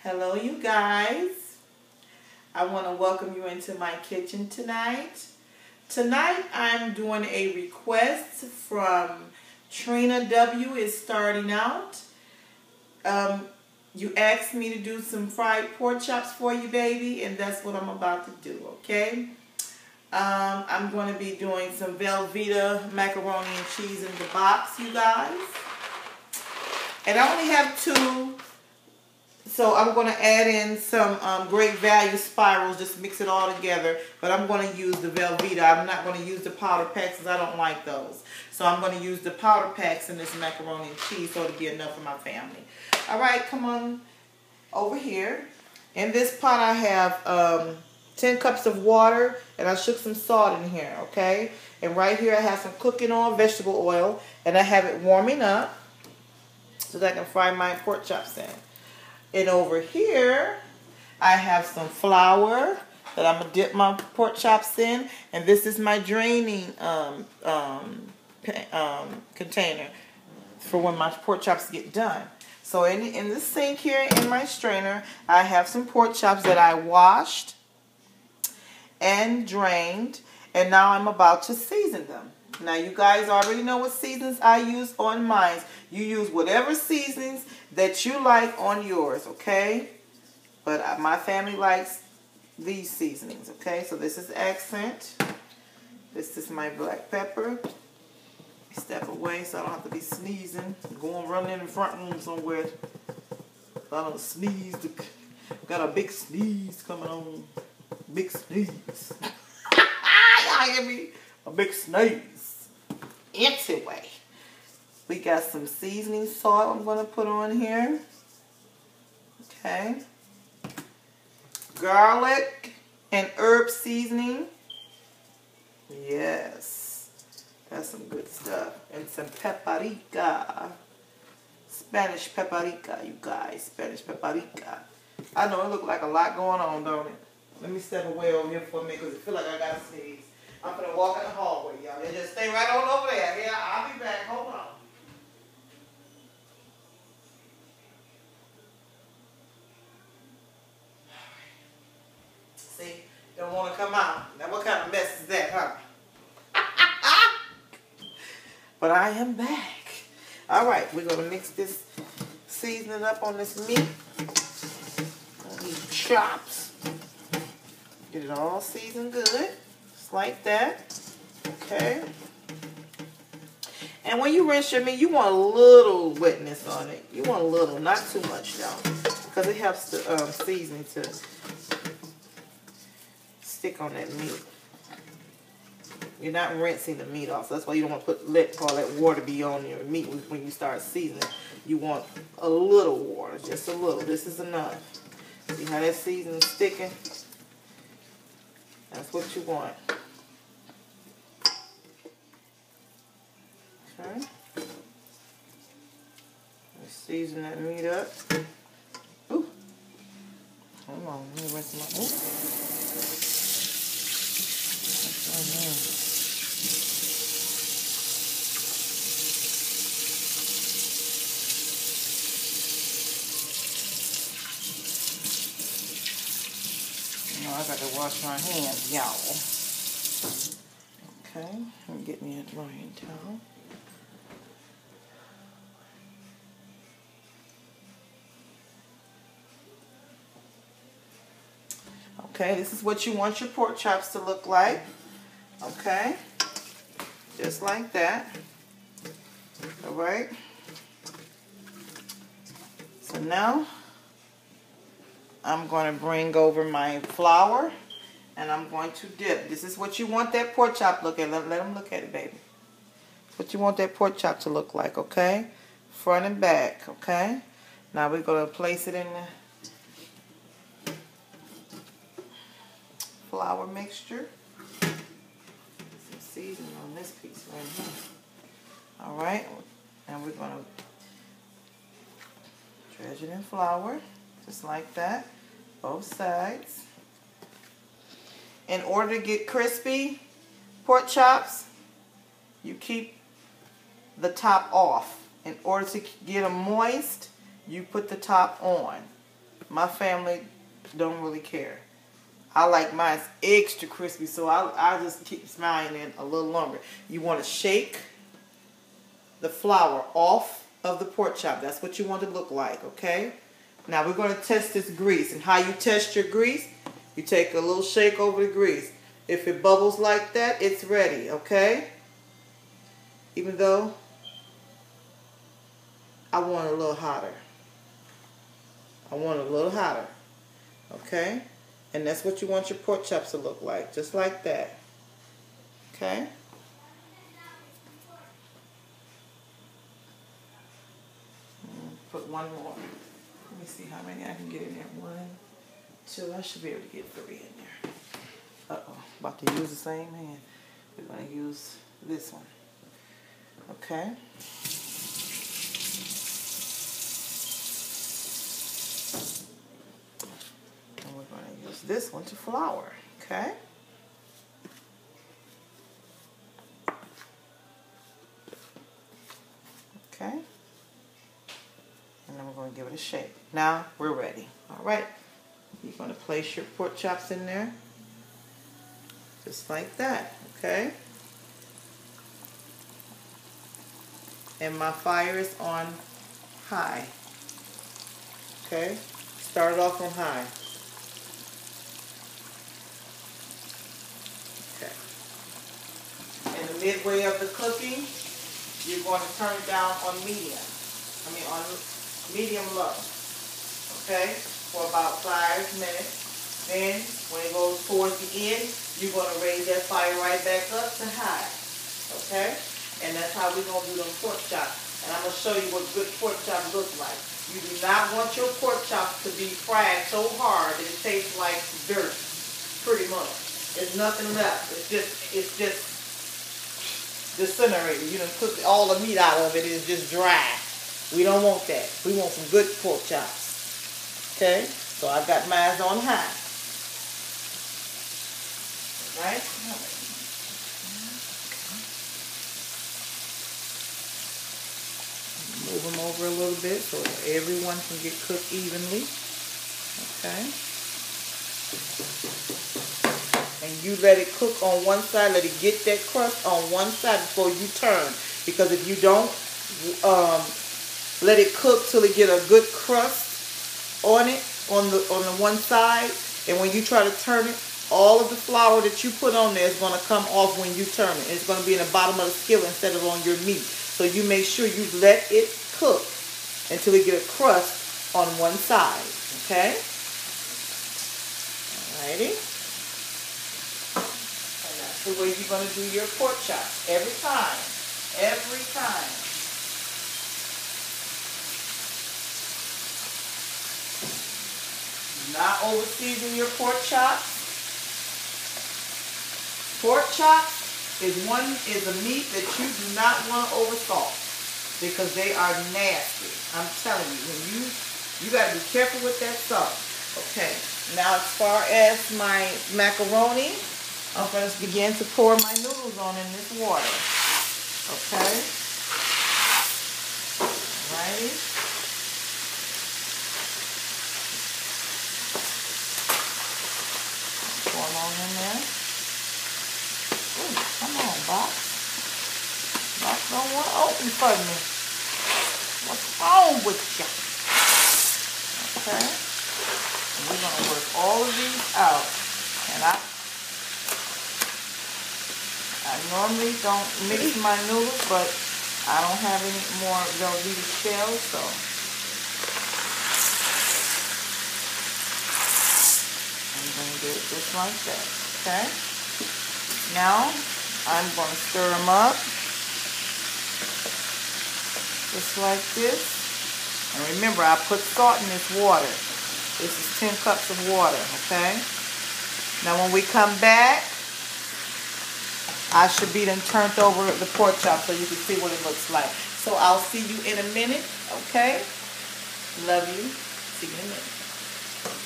Hello, you guys. I want to welcome you into my kitchen tonight. Tonight, I'm doing a request from Trina W. is starting out. You asked me to do some fried pork chops for you, baby, and that's what I'm about to do, okay? I'm going to be doing some Velveeta macaroni and cheese in the box, you guys. And I only have two. So I'm going to add in some Great Value spirals, just mix it all together. But I'm going to use the Velveeta. I'm not going to use the powder packs because I don't like those. So I'm going to use the powder packs in this macaroni and cheese so it'll be enough for my family. All right, come on over here. In this pot I have 10 cups of water and I shook some salt in here, okay? And right here I have some cooking oil, vegetable oil, and I have it warming up so that I can fry my pork chops in. And over here, I have some flour that I'm going to dip my pork chops in. And this is my draining container for when my pork chops get done. So in the sink here, in my strainer, I have some pork chops that I washed and drained. And now I'm about to season them. Now you guys already know what seasonings I use on mine. You use whatever seasonings that you like on yours, okay? But my family likes these seasonings, okay? So this is accent. This is my black pepper. Step away so I don't have to be sneezing. Going running in the front room somewhere. So I don't sneeze. Got a big sneeze coming on. Big sneeze. Y'all hear me? A big sneeze. Anyway, we got some seasoning salt I'm going to put on here. Okay. Garlic and herb seasoning. Yes. That's some good stuff. And some paprika. Spanish paprika, you guys. Spanish paprika. I know it looks like a lot going on, don't it? Let me step away over here for a minute because I feel like I got to sneeze. I'm going to walk in the hallway, y'all. Just stay right on over there. Yeah, I'll be back. Hold on. See? Don't want to come out. Now, what kind of mess is that, huh? But I am back. All right, we're going to mix this seasoning up on this meat. On these chops. Get it all seasoned good. Like that, okay. And when you rinse your meat, you want a little wetness on it. You want a little, not too much though, because it helps the seasoning to stick on that meat. You're not rinsing the meat off, so that's why you don't want to let all that water be on your meat when you start seasoning. You want a little water, just a little. This is enough. See how that seasoning's sticking? That's what you want. Okay. Let's season that meat up. Ooh. Hold on, let me rinse my. Ooh. I got to wash my hands, y'all. Okay, let me get me a drying towel. Okay, this is what you want your pork chops to look like. Okay, just like that. All right. So now I'm going to bring over my flour and I'm going to dip. This is what you want that pork chop to look at. Let them look at it, baby. What you want that pork chop to look like, okay? Front and back, okay? Now we're going to place it in the flour mixture. Some seasoning on this piece right here. All right, and we're going to dredge it in flour, just like that, both sides. In order to get crispy pork chops, you keep the top off. In order to get them moist, you put the top on. my family don't really care. I like mine extra crispy, so I just keep mine in a little longer. You want to shake the flour off of the pork chop. That's what you want to look like, okay? Now we're going to test this grease. And how you test your grease, you take a little shake over the grease. If it bubbles like that, it's ready, okay? Even though I want it a little hotter. I want it a little hotter, okay? And that's what you want your pork chops to look like, just like that, okay? Put one more. Let me see how many I can get in there. 1, 2. I should be able to get 3 in there. Uh-oh. About to use the same hand. We're going to use this one. Okay. And we're going to use this one to flour. Okay. Okay. And then we're going to give it a shake. Now we're ready. All right. You're going to place your pork chops in there. Just like that. Okay. And my fire is on high. Okay. Start it off on high. Okay. In the midway of the cooking, you're going to turn it down on medium. On medium low, okay, for about 5 minutes. Then, when it goes towards the end, you're going to raise that fire right back up to high, okay? And that's how we're going to do them pork chops. And I'm going to show you what good pork chops look like. You do not want your pork chops to be fried so hard that it tastes like dirt, pretty much. There's nothing left. It's just disintegrated. You done took all the meat out of it. It's just dry. We don't want that. We want some good pork chops. Okay? So I got mine on high. Right? Move them over a little bit so everyone can get cooked evenly. Okay? And you let it cook on one side. Let it get that crust on one side before you turn. Because if you don't let it cook till it get a good crust on it, on the one side, and when you try to turn it, all of the flour that you put on there is going to come off when you turn it. It's going to be in the bottom of the skillet instead of on your meat. So you make sure you let it cook until it get a crust on one side. Okay? Alrighty. And that's the way you're going to do your pork chops every time. Every time. Not over season your pork chops. Pork chops is a meat that you do not want to over salt because they are nasty. I'm telling you, you got to be careful with that salt. Okay. Now as far as my macaroni, I'm going to begin to pour my noodles on in this water. Okay. Alrighty. On in there. Ooh, come on, box. Box don't want to open for me. What's wrong with you? Okay. And we're going to work all of these out. And I normally don't mix my noodles, but I don't have any more Velveeta shells, so I'm going to do it just like that, okay? Now, I'm going to stir them up, just like this. And remember, I put salt in this water. This is 10 cups of water, okay? Now, when we come back, I should be done turned over the pork chop so you can see what it looks like. So, I'll see you in a minute, okay? Love you. See you in a minute.